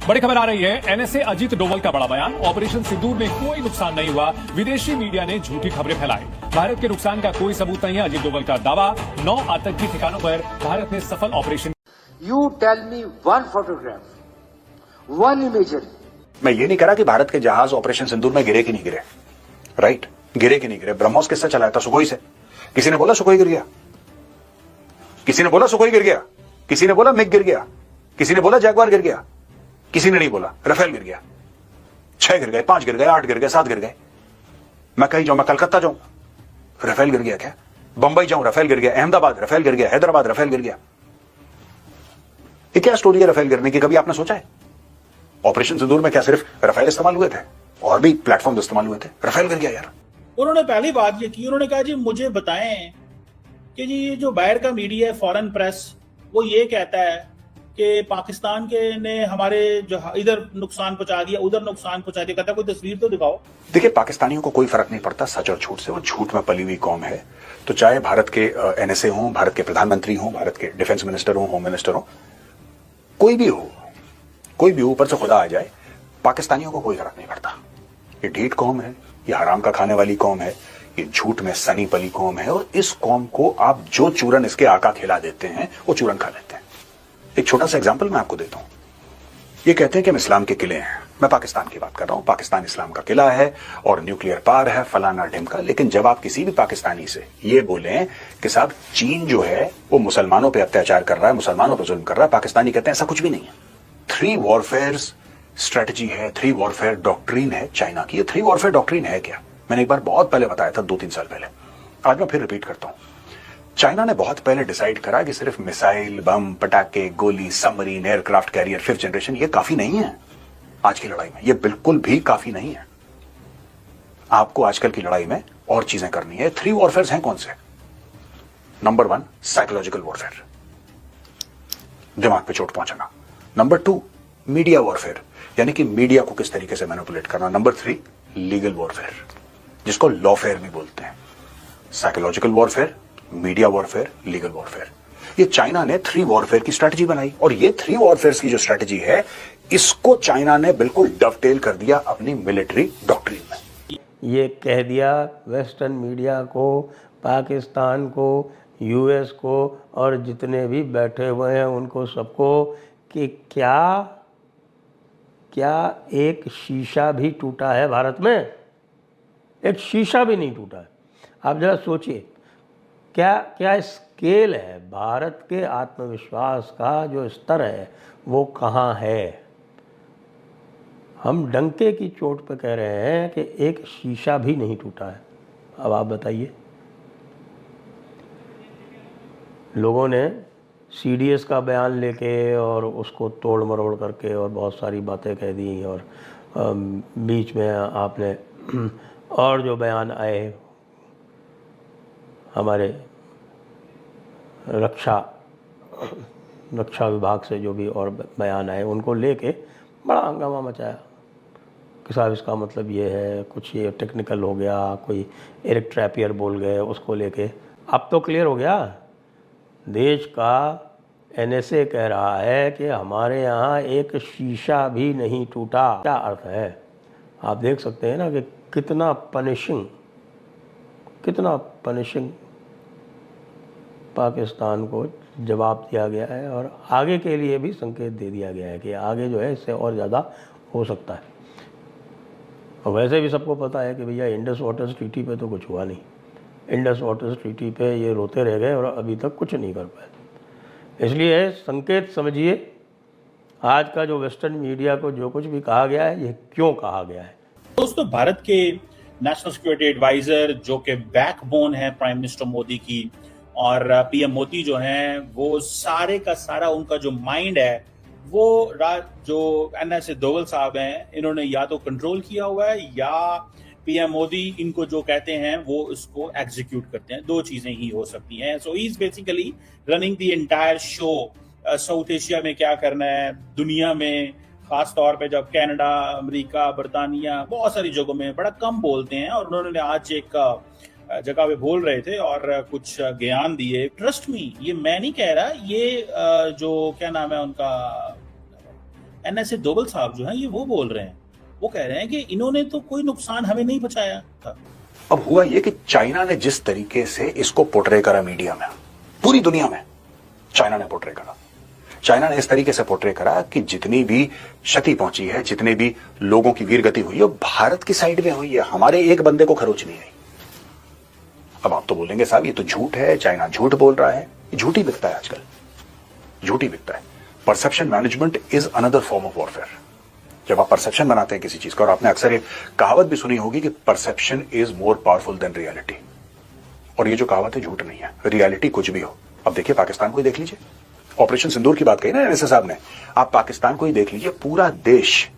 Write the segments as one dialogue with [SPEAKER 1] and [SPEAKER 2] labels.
[SPEAKER 1] बड़ी खबर आ रही है, एनएसए अजीत डोवल का बड़ा बयान। ऑपरेशन सिंदूर में कोई नुकसान नहीं हुआ, विदेशी मीडिया ने झूठी खबरें फैलाई। भारत के नुकसान का कोई सबूत नहीं है, अजीत डोवल का दावा। 9 आतंकी ठिकानों पर भारत ने सफल operation.
[SPEAKER 2] You tell me one photograph, one imagery.
[SPEAKER 3] मैं ये नहीं कह रहा कि भारत के जहाज ऑपरेशन सिंदूर में गिरे कि नहीं गिरे, राइट, गिरे कि नहीं गिरे। ब्रह्मोस किससे चलाया था? सुखोई से। किसी ने बोला सुखोई गिर गया? किसी ने बोला सुखोई गिर गया? किसी ने बोला मिग गिर गया? किसी ने बोला जैगवार गिर गया? किसी ने नहीं बोला राफेल गिर गया। 6 गिर गए, 5 गिर गए, 8 गिर गए, 7 गिर गए। मैं कहीं जाऊं, मैं कलकत्ता जाऊं, राफेल गिर गया क्या? बंबई जाऊं, राफेल गिर गया। अहमदाबाद राफेल गिर गया, हैदराबाद राफेल गिर गया। ये क्या स्टोरी है राफेल गिरने की? कभी आपने सोचा है? ऑपरेशन सिंदूर में क्या सिर्फ राफेल इस्तेमाल हुए थे? और भी प्लेटफॉर्म इस्तेमाल हुए थे। राफेल गिर गया यार।
[SPEAKER 4] उन्होंने पहली बात ये की, उन्होंने कहा जी मुझे बताएं कि जी ये जो बाहर का मीडिया है, फॉरेन प्रेस, वो ये कहता है कि पाकिस्तान के ने हमारे जो इधर नुकसान पहुंचा दिया, उधर नुकसान पहुंचा दिया। कहता कोई तस्वीर तो दिखाओ।
[SPEAKER 3] देखिए, पाकिस्तानियों को कोई फर्क नहीं पड़ता सच और झूठ से, वो झूठ में पली हुई कौम है। तो चाहे भारत के एनएसए हो, भारत के प्रधानमंत्री हो, भारत के डिफेंस मिनिस्टर हो, होम मिनिस्टर हो, कोई भी हो, कोई भी ऊपर से खुदा आ जाए, पाकिस्तानियों को कोई फर्क नहीं पड़ता। ये ढीठ कौम है, ये हराम का खाने वाली कौम है, ये झूठ में सनी पली कौम है। और इस कौम को आप जो चूरन इसके आका खिला देते हैं, वो चूरन खा लेते हैं। एक छोटा सा एग्जाम्पल मैं आपको देता हूं। ये कहते हैं कि हम इस्लाम के किले हैं। मैं पाकिस्तान की बात कर रहा हूं। पाकिस्तान इस्लाम का किला है और न्यूक्लियर पावर है, फलाना ढिमका। लेकिन जब आप किसी भी पाकिस्तानी से ये बोलें कि साहब चीन जो है वो मुसलमानों पर अत्याचार कर रहा है, मुसलमानों पर जुल्म कर रहा है, पाकिस्तानी कहते हैं ऐसा कुछ भी नहीं है। 3 वॉरफेयर स्ट्रेटजी है, 3 वॉरफेयर डॉक्ट्रिन है चाइना की। ये 3 वॉरफेयर डॉक्ट्रिन है क्या? मैंने एक बार बहुत पहले बताया था, 2-3 साल पहले। आज मैं फिर रिपीट करता हूं। चाइना ने बहुत पहले डिसाइड करा कि सिर्फ मिसाइल, बम, पटाखे, गोली, submarine, aircraft carrier 5th generation ये काफी नहीं है आज की लड़ाई में। ये बिल्कुल भी काफी नहीं है। आपको आजकल की लड़ाई में और चीजें करनी है। 3 वॉरफेयर हैं कौन से? नंबर 1 साइकोलॉजिकल वॉरफेयर, दिमाग पे चोट पहुंचाना। नंबर 2 मीडिया वॉरफेयर, यानी कि मीडिया को किस तरीके से मैनिपुलेट करना। नंबर 3 लीगल वॉरफेयर, जिसको लॉफेयर भी बोलते हैं। Psychological warfare, media warfare, legal warfare. ये चाइना ने 3 वॉरफेयर की स्ट्रेटजी बनाई। और ये 3 वॉरफेयर की जो स्ट्रेटजी है, इसको चाइना ने बिल्कुल डवटेल कर दिया अपनी मिलिट्री डॉक्ट्रिन में।
[SPEAKER 5] ये कह दिया वेस्टर्न मीडिया को, पाकिस्तान को, यूएस को और जितने भी बैठे हुए हैं उनको सबको कि क्या एक शीशा भी टूटा है भारत में? एक शीशा भी नहीं टूटा है। आप जरा सोचिए क्या स्केल है भारत के आत्मविश्वास का, जो स्तर है वो कहाँ है। हम डंके की चोट पे कह रहे हैं कि एक शीशा भी नहीं टूटा है। अब आप बताइए, लोगों ने सीडीएस का बयान लेके और उसको तोड़ मरोड़ करके और बहुत सारी बातें कह दी। और बीच में आपने और जो बयान आए हमारे रक्षा विभाग से, जो भी और बयान आए, उनको लेके बड़ा हंगामा मचाया कि साहब इसका मतलब ये है, कुछ ये टेक्निकल हो गया, कोई एरिक ट्रैपियर बोल गए उसको लेके। अब तो क्लियर हो गया, देश का एनएसए कह रहा है कि हमारे यहाँ एक शीशा भी नहीं टूटा। क्या अर्थ है? आप देख सकते हैं ना कि कितना पनिशिंग पाकिस्तान को जवाब दिया गया है। और आगे के लिए भी संकेत दे दिया गया है कि आगे जो है इससे और ज़्यादा हो सकता है। और वैसे भी सबको पता है कि भैया इंडस वाटर्स ट्रीटी पे तो कुछ हुआ नहीं। इंडस वाटर्स ट्रीटी पे ये रोते रह गए और अभी तक कुछ नहीं कर पाए। इसलिए संकेत समझिए, आज का जो वेस्टर्न मीडिया को जो कुछ भी कहा गया है, ये क्यों कहा गया है।
[SPEAKER 4] दोस्तों, भारत के नेशनल सिक्योरिटी एडवाइजर, जो कि बैकबोन है प्राइम मिनिस्टर मोदी की, और पीएम मोदी जो हैं, वो सारे का सारा उनका जो माइंड है वो जो एनएसए डोवल साहब हैं, इन्होंने या तो कंट्रोल किया हुआ है या पीएम मोदी इनको जो कहते हैं वो इसको एग्जीक्यूट करते हैं। 2 चीजें ही हो सकती हैं। So he is basically running the entire show. South Asia में क्या करना है, दुनिया में, खास तौर पे जब कनाडा, अमेरिका, बर्तानिया, बहुत सारी जगहों में बड़ा कम बोलते हैं। और उन्होंने आज एक जगह पे बोल रहे थे और कुछ ज्ञान दिए। ट्रस्ट मी, ये मैं नहीं कह रहा, ये जो क्या नाम है उनका, एनएसए डोवल साहब जो हैं ये वो बोल रहे हैं, वो कह रहे हैं कि इन्होंने तो कोई नुकसान हमें नहीं पहुंचाया था।
[SPEAKER 3] अब हुआ ये कि चाइना ने जिस तरीके से इसको पोर्ट्रे करा मीडिया में, पूरी दुनिया में चाइना ने पोर्ट्रे करा, चाइना ने इस तरीके से पोर्ट्रे करा कि जितनी भी क्षति पहुंची है, जितने भी लोगों की वीरगति हुई है, भारत की साइड में हुई है, हमारे एक बंदे को खरोच नहीं आई। अब आप तो बोलेंगे साहब ये तो झूठ है, चाइना झूठ बोल रहा है। झूठ ही बिकता है आजकल, झूठ ही बिकता है। Perception management is another form of warfare. जब आप परसेप्शन बनाते हैं किसी चीज का, और आपने अक्सर एक कहावत भी सुनी होगी कि perception is more powerful than reality, और ये जो कहावत है झूठ नहीं है, रियलिटी कुछ भी हो। अब देखिए पाकिस्तान को ही देख लीजिए, ऑपरेशन सिंदूर की बात कही ना एनएसए साहब ने, आप पाकिस्तान को ही देख लीजिए, पूरा देश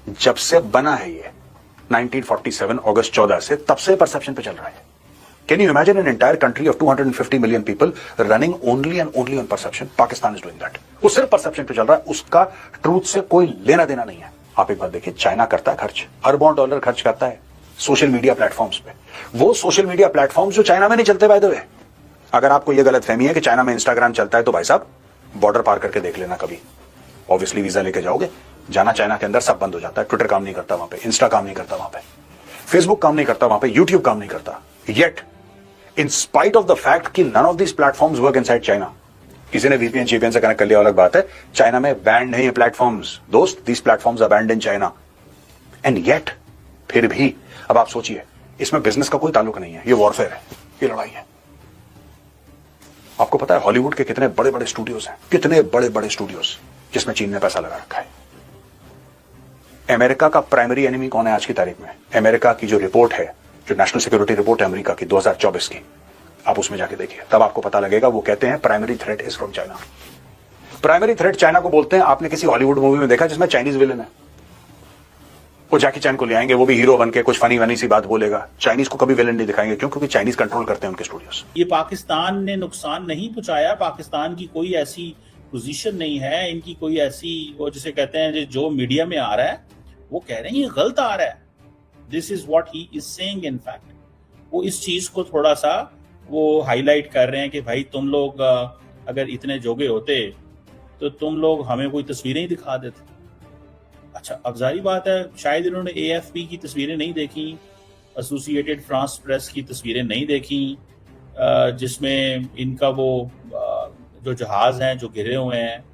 [SPEAKER 3] जब से बना है ये 1947 अगस्त 14 से, तब से परसेप्शन पे चल रहा है। Can you imagine an entire country of 250 million people running only and only on perception? Pakistan is doing that. वो सिर्फ परसेप्शन पे चल रहा है, उसका ट्रूथ से कोई लेना देना नहीं है। आप एक बात देखिए, चाइना करता है खर्च, अरबों डॉलर खर्च करता है सोशल मीडिया प्लेटफॉर्म्स पे। वो सोशल मीडिया प्लेटफॉर्म्स जो चाइना में नहीं चलते बाय द वे। अगर आपको यह गलत फहमी है कि चाइना में इंस्टाग्राम चलता है, तो भाई साहब बॉर्डर पार करके देख लेना कभी। ऑब्वियसली वीजा लेके जाओगे, जाना चाइना के अंदर सब बंद हो जाता है। ट्विटर काम नहीं करता वहां पे, इंस्टा काम नहीं करता वहां पे, फेसबुक काम नहीं करता वहां पे, यूट्यूब काम नहीं करता। Yet in spite of the fact कि none of these platforms work inside China, किसी ने VPN GPN से कनेक्ट कर लिया अलग बात है, चाइना में बैंड है ये प्लेटफॉर्म्स दोस्त, these platforms are banned in China and yet फिर भी अब आप सोचिए, इसमें बिजनेस का कोई ताल्लुक नहीं है, ये वॉरफेयर है, ये लड़ाई है। आपको पता है हॉलीवुड के कितने बड़े बड़े स्टूडियोज हैं, कितने बड़े बड़े स्टूडियोज जिसमें चीन ने पैसा लगा रखा है। अमेरिका का प्राइमरी एनिमी कौन है आज की तारीख में? अमेरिका की जो रिपोर्ट है, जो नेशनल सिक्योरिटी रिपोर्ट है अमेरिका की 2024 की, आप उसमें जाके देखिए, तब आपको पता लगेगा। वो कहते हैं primary threat is from China. Primary threat China को बोलते हैं। आपने किसी हॉलीवुड मूवी में देखा जिसमें चाइनीज विलेन है? वो जैकी चैन को ले आएंगे, वो भी हीरो बन के कुछ फनी वनी सी बात बोलेगा, चाइनीज को कभी विलेन नहीं दिखाएंगे। क्यों? क्योंकि चाइनीज कंट्रोल करते हैं उनके स्टूडियोज।
[SPEAKER 4] ये पाकिस्तान ने नुकसान नहीं पहुंचाया, पाकिस्तान की कोई ऐसी पोजीशन नहीं है, इनकी कोई ऐसी, वो जिसे कहते हैं जो मीडिया में आ रहा है वो कह रहे हैं ये गलत आ रहा है। This is what he is saying. In fact वो इस चीज को थोड़ा सा वो हाईलाइट कर रहे हैं कि भाई तुम लोग अगर इतने जोगे होते तो तुम लोग हमें कोई तस्वीरें ही दिखा देते। अच्छा, अब जारी बात है शायद इन्होंने AFP की तस्वीरें नहीं देखी, एसोसिएटेड फ्रांस प्रेस की तस्वीरें नहीं देखी, जिसमें इनका वो जो जहाज हैं जो गिरे हुए हैं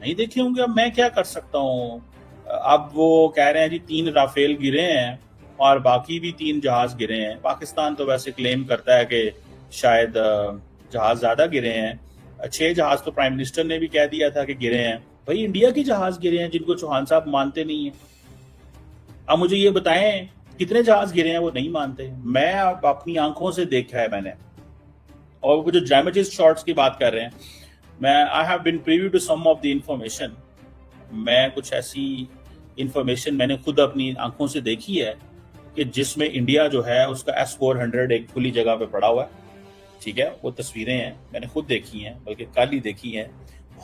[SPEAKER 4] नहीं देखे होंगे। अब मैं क्या कर सकता हूँ? अब वो कह रहे हैं जी 3 राफेल गिरे हैं और बाकी भी 3 जहाज गिरे हैं। पाकिस्तान तो वैसे क्लेम करता है कि शायद जहाज ज्यादा गिरे हैं। 6 जहाज तो प्राइम मिनिस्टर ने भी कह दिया था कि गिरे हैं। भाई इंडिया की जहाज गिरे हैं जिनको चौहान साहब मानते नहीं है। अब मुझे ये बताएं कितने जहाज गिरे हैं, वो नहीं मानते। मैं अब अपनी आंखों से देखा है मैंने। और वो जो ड्रामेटिक शॉट्स की बात कर रहे हैं, मैं I have been preview to some of the information. मैं कुछ ऐसी इंफॉर्मेशन मैंने खुद अपनी आंखों से देखी है कि जिसमें इंडिया जो है उसका S-400 एक खुली जगह पे पड़ा हुआ है। ठीक है, वो तस्वीरें हैं, मैंने खुद देखी हैं, बल्कि कल ही देखी हैं।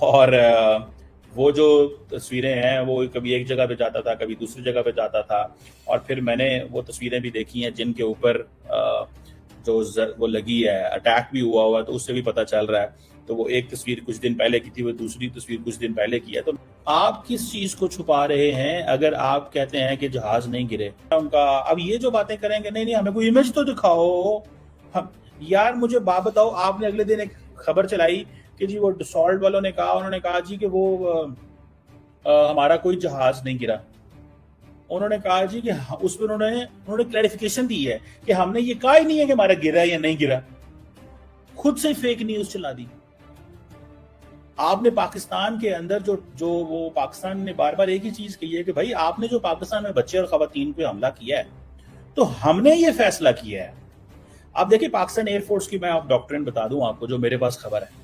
[SPEAKER 4] और वो जो तस्वीरें हैं वो कभी एक जगह पे जाता था, कभी दूसरी जगह पे जाता था। और फिर मैंने वो तस्वीरें भी देखी हैं जिनके ऊपर जो वो लगी है, अटैक भी हुआ तो उससे भी पता चल रहा है। तो वो एक तस्वीर कुछ दिन पहले की थी, वो दूसरी तस्वीर कुछ दिन पहले की है। तो आप किस चीज को छुपा रहे हैं? अगर आप कहते हैं कि जहाज नहीं गिरे उनका, अब ये जो बातें करेंगे नहीं हमें कोई इमेज तो दिखाओ। हम यार मुझे बात बताओ, आपने अगले दिन एक खबर चलाई कि जी वो डसॉल्ट वालों ने कहा, उन्होंने कहा जी कि वो हमारा कोई जहाज नहीं गिरा। उन्होंने कहा जी कि उसमें उन्होंने क्लैरिफिकेशन दी है कि हमने ये कहा ही नहीं है कि हमारा गिरा या नहीं गिरा। खुद से फेक न्यूज चला दी। आपने पाकिस्तान के अंदर जो वो पाकिस्तान ने बार बार एक ही चीज कही है कि भाई आपने जो पाकिस्तान में बच्चे और खवातीन पे हमला किया है तो हमने ये फैसला किया है। आप देखिए पाकिस्तान एयरफोर्स की मैं आप डॉक्ट्रिन बता दूं आपको, जो मेरे पास खबर है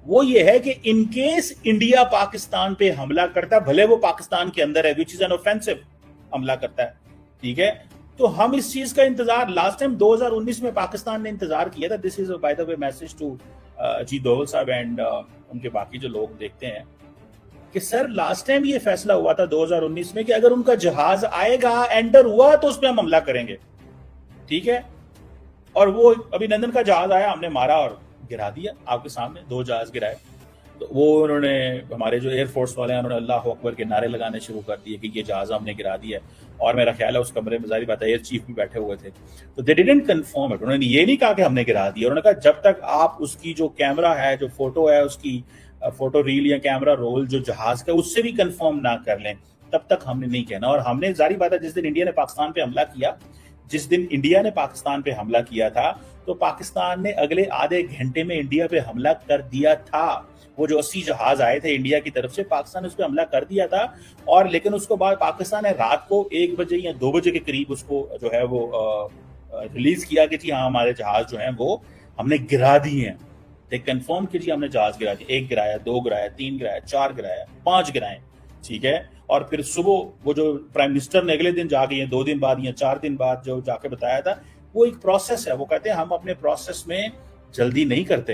[SPEAKER 4] वो ये है कि इनकेस इंडिया पाकिस्तान पे हमला करता है, भले वो पाकिस्तान के अंदर है, विच इज एन ऑफेंसिव हमला करता है, ठीक है, तो हम इस चीज का इंतजार लास्ट टाइम 2019 में पाकिस्तान ने इंतजार किया था। This is by the way message to जी डोवल साहब एंड उनके बाकी जो लोग देखते हैं कि सर लास्ट टाइम ये फैसला हुआ था 2019 में कि अगर उनका जहाज आएगा, एंटर हुआ तो उस पर हम हमला करेंगे, ठीक है। और वो अभिनंदन का जहाज आया, हमने मारा और गिरा दिया आपके सामने, 2 जहाज गिराए। तो वो उन्होंने, हमारे जो एयरफोर्स वाले हैं उन्होंने अल्लाह अकबर के नारे लगाने शुरू कर दिए कि ये जहाज हमने गिरा दिया है। और मेरा ख्याल है उस कमरे में जारी बात है एयर चीफ भी बैठे हुए थे, तो दे डिडंट कंफर्म इट। उन्होंने ये नहीं कहा कि हमने गिरा दिया, उन्होंने कहा जब तक आप उसकी जो कैमरा है, जो फोटो है, उसकी फोटो रील या कैमरा रोल जो जहाज का उससे भी कंफर्म ना कर लें तब तक हमने नहीं कहना। और हमने जारी बात है जिस दिन इंडिया ने पाकिस्तान पे हमला किया, जिस दिन इंडिया ने पाकिस्तान पे हमला किया था, तो पाकिस्तान ने अगले आधे घंटे में इंडिया पे हमला कर दिया था। वो जो 80 जहाज आए थे इंडिया की तरफ से, पाकिस्तान ने उस पर हमला कर दिया था। और लेकिन उसके बाद पाकिस्तान ने रात को 1 बजे या 2 बजे के करीब उसको जो है वो रिलीज किया कि जी हाँ हमारे जहाज जो हैं वो हमने गिरा दिए हैं। ते कंफर्म कि जी हमने जहाज गिरा दिया, 1 गिराया, 2 गिराया, 3 गिराया, 4 गिराया, 5 गिराए, ठीक है। और फिर सुबह वो जो प्राइम मिनिस्टर ने अगले दिन जाके, 2 दिन बाद या 4 दिन बाद जो जाके बताया था, वो एक प्रोसेस है। वो कहते हैं हम अपने प्रोसेस में जल्दी नहीं करते।